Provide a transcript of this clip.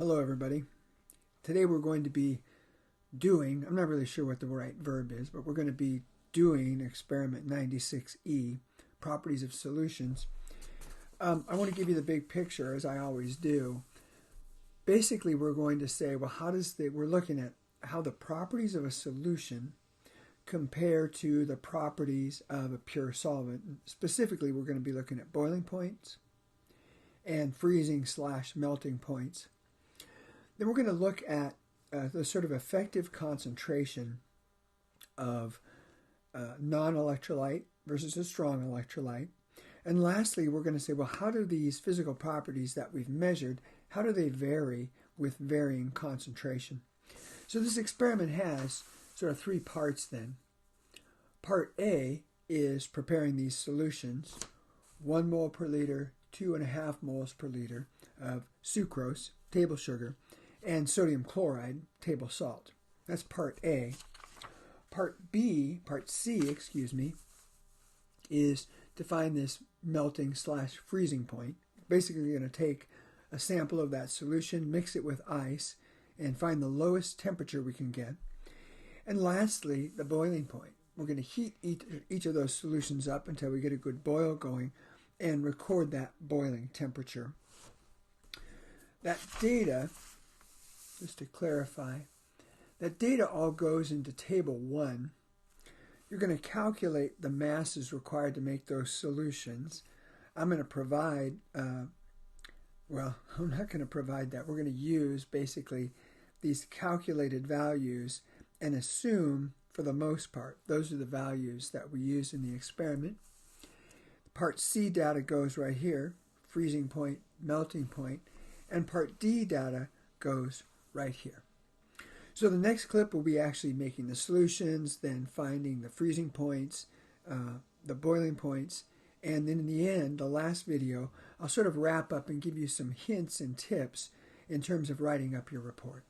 Hello everybody. Today we're going to be doing, I'm not really sure what the right verb is, but we're going to be doing experiment 96E, properties of solutions. I want to give you the big picture as I always do. Basically we're going to say, well, we're looking at how the properties of a solution compare to the properties of a pure solvent. Specifically we're going to be looking at boiling points and freezing/melting points. Then we're going to look at the sort of effective concentration of non-electrolyte versus a strong electrolyte. And lastly, we're going to say, well, how do these physical properties that we've measured, how do they vary with varying concentration? So this experiment has sort of three parts then. Part A is preparing these solutions, 1 mole per liter, 2.5 moles per liter of sucrose, table sugar, and sodium chloride, table salt. That's part A. Part C, is to find this melting/freezing point. Basically, you're going to take a sample of that solution, mix it with ice, and find the lowest temperature we can get. And lastly, the boiling point. We're going to heat each of those solutions up until we get a good boil going and record that boiling temperature. That data, just to clarify, that data all goes into table 1. You're going to calculate the masses required to make those solutions. I'm going to provide, I'm not going to provide that. We're going to use basically these calculated values and assume, for the most part, those are the values that we use in the experiment. Part C data goes right here, freezing point, melting point, and part D data goes right here. So the next clip will be actually making the solutions, then finding the freezing points, the boiling points, and then in the end, the last video, I'll sort of wrap up and give you some hints and tips in terms of writing up your report.